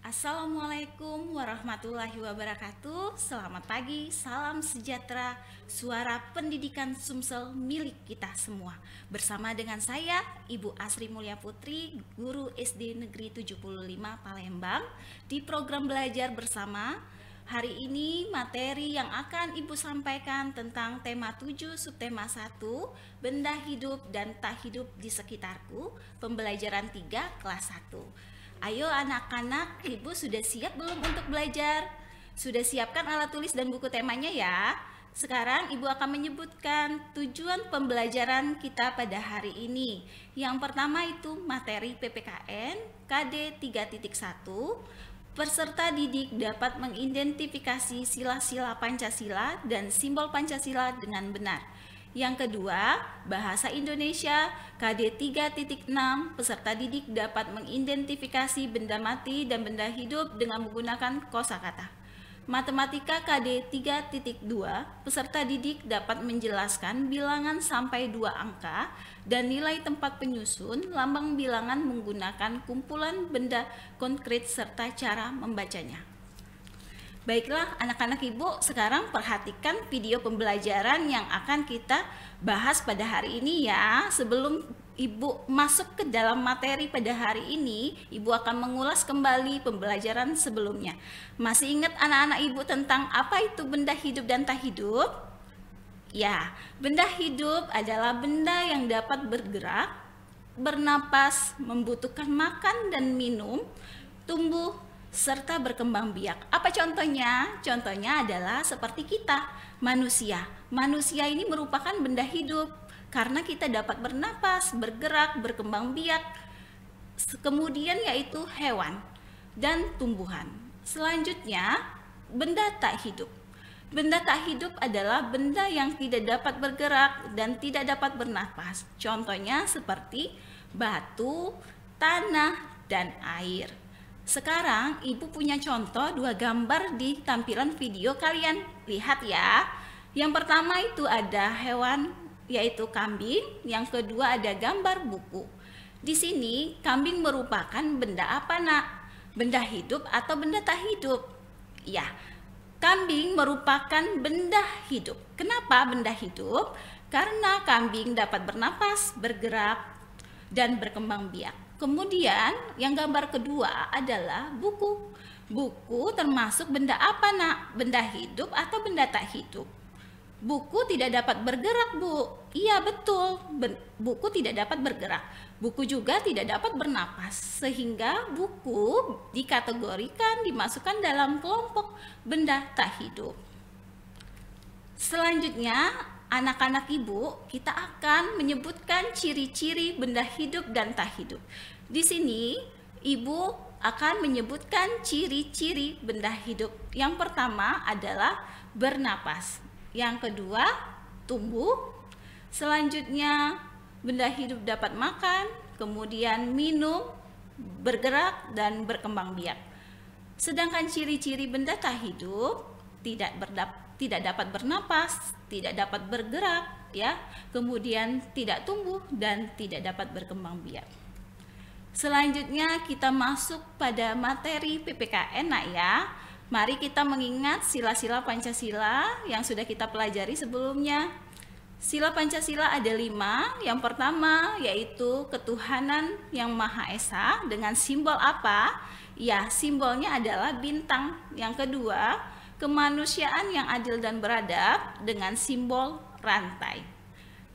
Assalamualaikum warahmatullahi wabarakatuh. Selamat pagi, salam sejahtera, suara pendidikan Sumsel milik kita semua. Bersama dengan saya, Ibu Asri Mulya Putri, Guru SD Negeri 75 Palembang, di program belajar bersama. Hari ini materi yang akan Ibu sampaikan tentang tema 7 subtema 1, benda hidup dan tak hidup di sekitarku, pembelajaran 3 kelas 1. Ayo anak-anak, Ibu sudah siap belum untuk belajar? Sudah siapkan alat tulis dan buku temanya ya? Sekarang Ibu akan menyebutkan tujuan pembelajaran kita pada hari ini. Yang pertama itu materi PPKN KD 3.1. Peserta didik dapat mengidentifikasi sila-sila Pancasila dan simbol Pancasila dengan benar. Yang kedua, bahasa Indonesia KD 3.6, peserta didik dapat mengidentifikasi benda mati dan benda hidup dengan menggunakan kosakata. Matematika KD 3.2, peserta didik dapat menjelaskan bilangan sampai 2 angka dan nilai tempat penyusun lambang bilangan menggunakan kumpulan benda konkret serta cara membacanya. Baiklah anak-anak Ibu, sekarang perhatikan video pembelajaran yang akan kita bahas pada hari ini ya. Sebelum Ibu masuk ke dalam materi pada hari ini, Ibu akan mengulas kembali pembelajaran sebelumnya. Masih ingat anak-anak Ibu tentang apa itu benda hidup dan tak hidup? Ya, benda hidup adalah benda yang dapat bergerak, bernapas, membutuhkan makan dan minum, tumbuh, serta berkembang biak. Apa contohnya? Contohnya adalah seperti kita, manusia. Manusia ini merupakan benda hidup karena kita dapat bernapas, bergerak, berkembang biak. Kemudian yaitu hewan dan tumbuhan. Selanjutnya, benda tak hidup. Benda tak hidup adalah benda yang tidak dapat bergerak dan tidak dapat bernapas. Contohnya seperti batu, tanah, dan air. Sekarang Ibu punya contoh 2 gambar di tampilan video kalian. Lihat ya. Yang pertama itu ada hewan yaitu kambing, yang kedua ada gambar buku. Di sini kambing merupakan benda apa nak? Benda hidup atau benda tak hidup? Ya, kambing merupakan benda hidup. Kenapa benda hidup? Karena kambing dapat bernapas, bergerak, dan berkembang biak. Kemudian yang gambar kedua adalah buku. Buku termasuk benda apa nak? Benda hidup atau benda tak hidup? Buku tidak dapat bergerak, Bu. Iya betul, buku tidak dapat bergerak. Buku juga tidak dapat bernapas, sehingga buku dikategorikan, dimasukkan dalam kelompok benda tak hidup. Selanjutnya, anak-anak Ibu, kita akan menyebutkan ciri-ciri benda hidup dan tak hidup. Di sini, Ibu akan menyebutkan ciri-ciri benda hidup. Yang pertama adalah bernapas. Yang kedua, tumbuh. Selanjutnya, benda hidup dapat makan, kemudian minum, bergerak, dan berkembang biak. Sedangkan ciri-ciri benda tak hidup tidak dapat bernapas, tidak dapat bergerak, ya, kemudian tidak tumbuh dan tidak dapat berkembang biak. Selanjutnya kita masuk pada materi PPKN nak ya. Mari kita mengingat sila-sila Pancasila yang sudah kita pelajari sebelumnya. Sila Pancasila ada 5. Yang pertama yaitu ketuhanan yang Maha Esa dengan simbol apa? Ya, simbolnya adalah bintang. Yang kedua, kemanusiaan yang adil dan beradab dengan simbol rantai.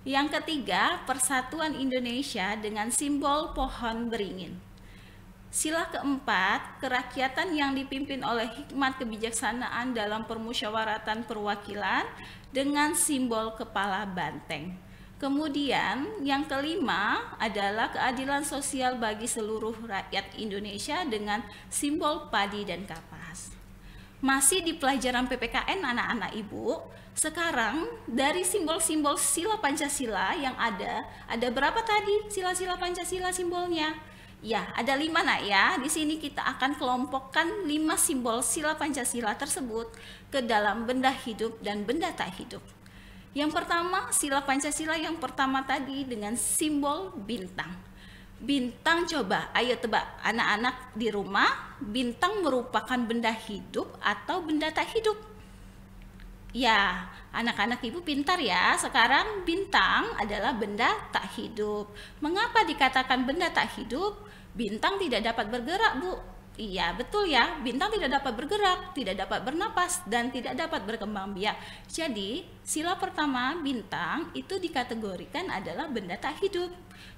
Yang ketiga, persatuan Indonesia dengan simbol pohon beringin. Sila keempat, kerakyatan yang dipimpin oleh hikmat kebijaksanaan dalam permusyawaratan perwakilan dengan simbol kepala banteng. Kemudian yang kelima adalah keadilan sosial bagi seluruh rakyat Indonesia dengan simbol padi dan kapas. Masih di pelajaran PPKN anak-anak Ibu, sekarang dari simbol-simbol sila Pancasila yang ada berapa tadi sila-sila Pancasila simbolnya? Ya, ada 5 nak ya. Di sini kita akan kelompokkan 5 simbol sila Pancasila tersebut ke dalam benda hidup dan benda tak hidup. Yang pertama, sila Pancasila yang pertama tadi dengan simbol bintang. Bintang, coba ayo tebak anak-anak di rumah, bintang merupakan benda hidup atau benda tak hidup? Ya, anak-anak ibu pintar ya. Sekarang bintang adalah benda tak hidup. Mengapa dikatakan benda tak hidup? Bintang tidak dapat bergerak, Bu. Iya, betul ya. Bintang tidak dapat bergerak, tidak dapat bernapas, dan tidak dapat berkembang biak. Jadi, sila pertama bintang itu dikategorikan adalah benda tak hidup.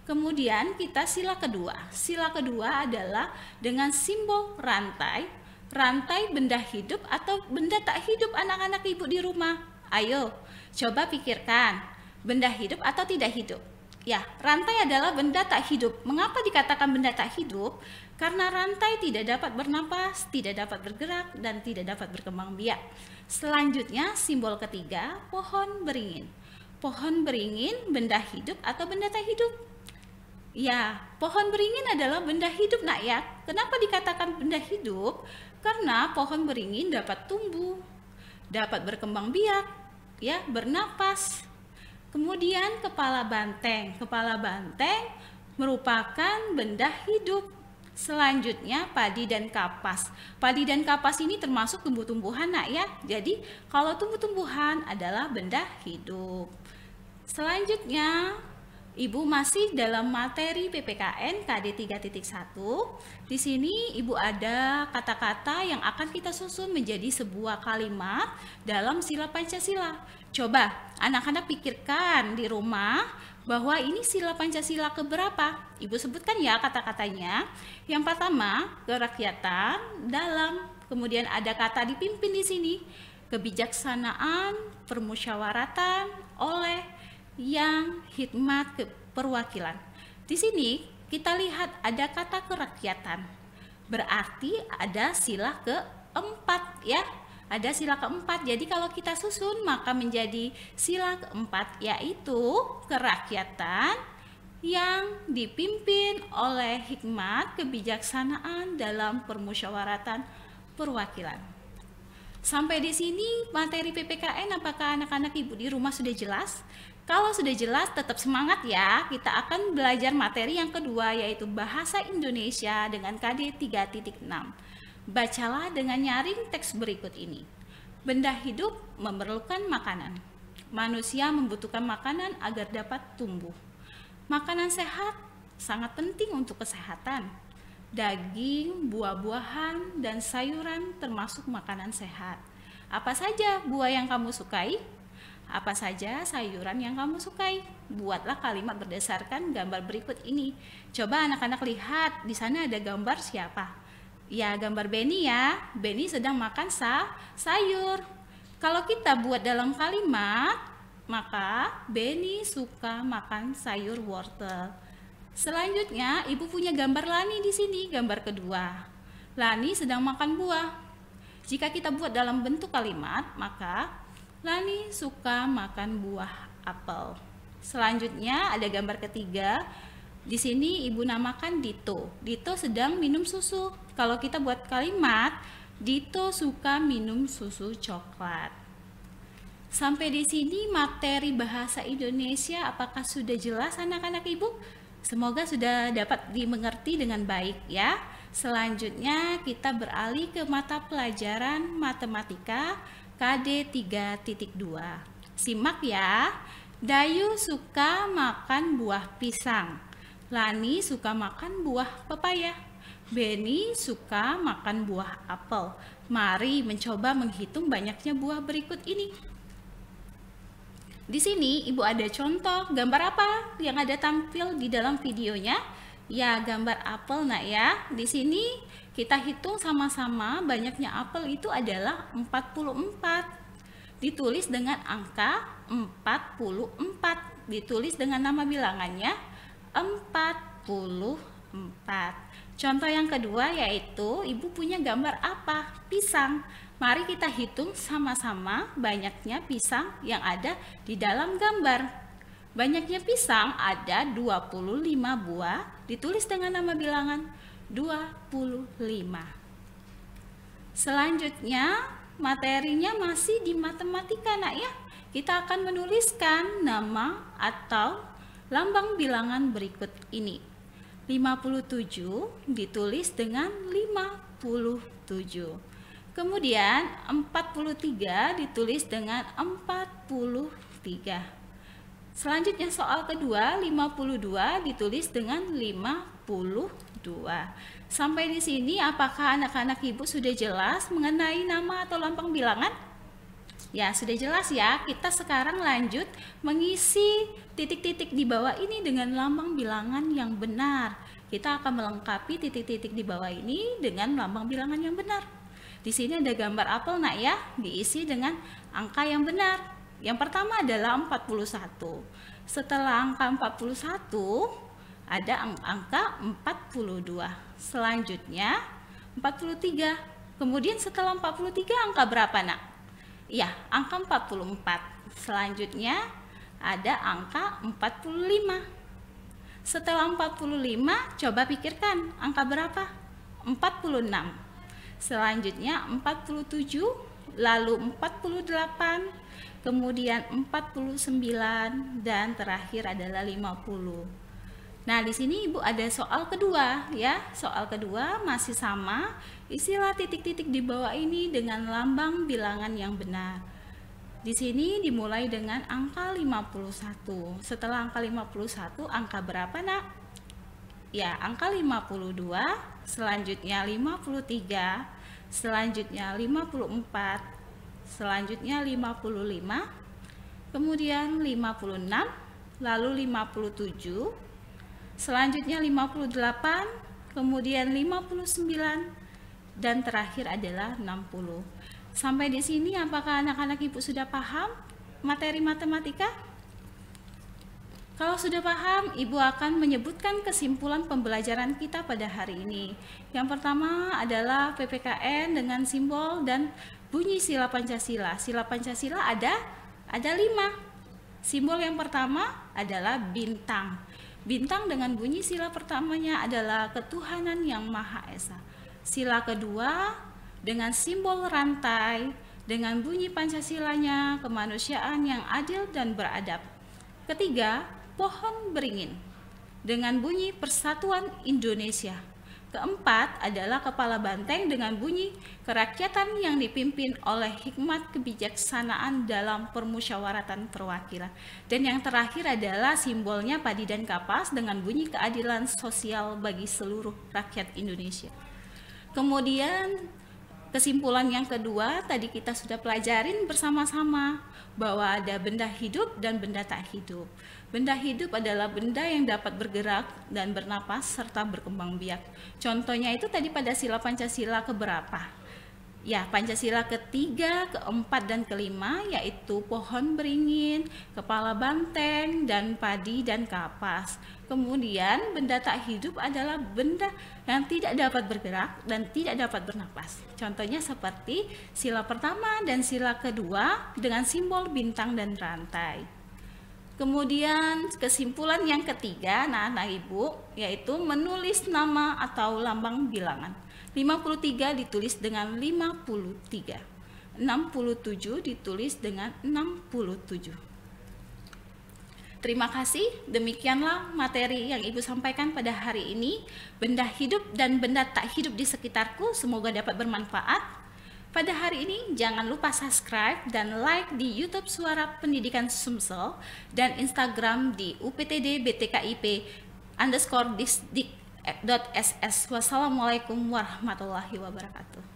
Kemudian kita sila kedua. Sila kedua adalah dengan simbol rantai. Rantai benda hidup atau benda tak hidup anak-anak ibu di rumah? Ayo, coba pikirkan. Benda hidup atau tidak hidup? Ya, rantai adalah benda tak hidup. Mengapa dikatakan benda tak hidup? Karena rantai tidak dapat bernapas, tidak dapat bergerak, dan tidak dapat berkembang biak. Selanjutnya, simbol ketiga, pohon beringin. Pohon beringin benda hidup atau benda tak hidup? Ya, pohon beringin adalah benda hidup, Nak ya. Kenapa dikatakan benda hidup? Karena pohon beringin dapat tumbuh, dapat berkembang biak, ya, bernapas. Kemudian kepala banteng. Kepala banteng merupakan benda hidup. Selanjutnya padi dan kapas. Padi dan kapas ini termasuk tumbuh-tumbuhan, Nak ya. Jadi kalau tumbuh-tumbuhan adalah benda hidup. Selanjutnya Ibu masih dalam materi PPKN KD 3.1. Di sini Ibu ada kata-kata yang akan kita susun menjadi sebuah kalimat dalam sila Pancasila. Coba anak-anak pikirkan di rumah bahwa ini sila Pancasila keberapa? Ibu sebutkan ya kata-katanya. Yang pertama, kerakyatan, dalam. Kemudian ada kata dipimpin di sini. Kebijaksanaan, permusyawaratan, oleh, yang, hikmat, perwakilan. Di sini kita lihat ada kata kerakyatan. Berarti ada sila keempat ya. Ada sila keempat. Jadi kalau kita susun maka menjadi sila keempat, yaitu kerakyatan yang dipimpin oleh hikmat, kebijaksanaan dalam permusyawaratan, perwakilan. Sampai di sini materi PPKN, apakah anak-anak ibu di rumah sudah jelas? Kalau sudah jelas, tetap semangat ya. Kita akan belajar materi yang kedua, yaitu Bahasa Indonesia dengan KD 3.6. Bacalah dengan nyaring teks berikut ini. Benda hidup memerlukan makanan. Manusia membutuhkan makanan agar dapat tumbuh. Makanan sehat sangat penting untuk kesehatan. Daging, buah-buahan, dan sayuran termasuk makanan sehat. Apa saja buah yang kamu sukai? Apa saja sayuran yang kamu sukai? Buatlah kalimat berdasarkan gambar berikut ini. Coba anak-anak lihat, di sana ada gambar siapa? Ya, gambar Benny ya. Benny sedang makan sayur. Kalau kita buat dalam kalimat, maka Benny suka makan sayur wortel. Selanjutnya, ibu punya gambar Lani di sini, gambar kedua. Lani sedang makan buah. Jika kita buat dalam bentuk kalimat, maka Lani suka makan buah apel. Selanjutnya ada gambar ketiga. Di sini ibu namakan Dito. Dito sedang minum susu. Kalau kita buat kalimat, Dito suka minum susu coklat. Sampai di sini materi bahasa Indonesia apakah sudah jelas anak-anak ibu? Semoga sudah dapat dimengerti dengan baik ya. Selanjutnya kita beralih ke mata pelajaran matematika KD 3.2. Simak ya. Dayu suka makan buah pisang. Lani suka makan buah pepaya. Benny suka makan buah apel. Mari mencoba menghitung banyaknya buah berikut ini. Di sini ibu ada contoh gambar apa yang ada tampil di dalam videonya? Ya, gambar apel, Nak ya. Di sini kita hitung sama-sama banyaknya apel itu adalah 44. Ditulis dengan angka 44. Ditulis dengan nama bilangannya 44. Contoh yang kedua yaitu ibu punya gambar apa? Pisang. Mari kita hitung sama-sama banyaknya pisang yang ada di dalam gambar. Banyaknya pisang ada 25 buah, ditulis dengan nama bilangan 25. Selanjutnya materinya masih di matematika, Nak ya. Kita akan menuliskan nama atau lambang bilangan berikut ini. 57 ditulis dengan 57. Kemudian 43 ditulis dengan 43. Selanjutnya soal kedua, 52 ditulis dengan 52. Sampai di sini apakah anak-anak Ibu sudah jelas mengenai nama atau lambang bilangan? Ya, sudah jelas ya. Kita sekarang lanjut mengisi titik-titik di bawah ini dengan lambang bilangan yang benar. Kita akan melengkapi titik-titik di bawah ini dengan lambang bilangan yang benar. Di sini ada gambar apel nak ya, diisi dengan angka yang benar. Yang pertama adalah 41. Setelah angka 41 ada angka 42. Selanjutnya 43. Kemudian setelah 43 angka berapa nak? Ya, angka 44. Selanjutnya ada angka 45. Setelah 45 coba pikirkan angka berapa? 46. Selanjutnya 47, lalu 48, kemudian 49, dan terakhir adalah 50. Nah, di sini Ibu ada soal kedua ya. Soal kedua masih sama, isilah titik-titik di bawah ini dengan lambang bilangan yang benar. Di sini dimulai dengan angka 51. Setelah angka 51, angka berapa nak? Ya, angka 52, selanjutnya 53, selanjutnya 54, selanjutnya 55, kemudian 56, lalu 57, selanjutnya 58, kemudian 59, dan terakhir adalah 60. Sampai di sini apakah anak-anak Ibu sudah paham materi matematika? Kalau sudah paham, Ibu akan menyebutkan kesimpulan pembelajaran kita pada hari ini. Yang pertama adalah PPKN dengan simbol dan bunyi sila Pancasila. Sila Pancasila ada 5. Simbol yang pertama adalah bintang. Bintang dengan bunyi sila pertamanya adalah ketuhanan yang Maha Esa. Sila kedua dengan simbol rantai, dengan bunyi Pancasilanya kemanusiaan yang adil dan beradab. Ketiga, pohon beringin dengan bunyi Persatuan Indonesia. Keempat adalah kepala banteng dengan bunyi kerakyatan yang dipimpin oleh hikmat kebijaksanaan dalam permusyawaratan perwakilan. Dan yang terakhir adalah simbolnya padi dan kapas dengan bunyi keadilan sosial bagi seluruh rakyat Indonesia. Kemudian kesimpulan yang kedua tadi kita sudah pelajarin bersama-sama bahwa ada benda hidup dan benda tak hidup. Benda hidup adalah benda yang dapat bergerak dan bernapas serta berkembang biak. Contohnya itu tadi pada sila Pancasila keberapa? Ya, Pancasila ketiga, keempat, dan kelima, yaitu pohon beringin, kepala banteng, dan padi dan kapas. Kemudian benda tak hidup adalah benda yang tidak dapat bergerak dan tidak dapat bernapas. Contohnya seperti sila pertama dan sila kedua dengan simbol bintang dan rantai. Kemudian kesimpulan yang ketiga, anak-anak Ibu, yaitu menulis nama atau lambang bilangan. 53 ditulis dengan 53. 67 ditulis dengan 67. Terima kasih, demikianlah materi yang Ibu sampaikan pada hari ini. Benda hidup dan benda tak hidup di sekitarku, semoga dapat bermanfaat. Pada hari ini jangan lupa subscribe dan like di YouTube Suara Pendidikan Sumsel dan Instagram di uptd_btkip_disdik.ss. Wassalamualaikum warahmatullahi wabarakatuh.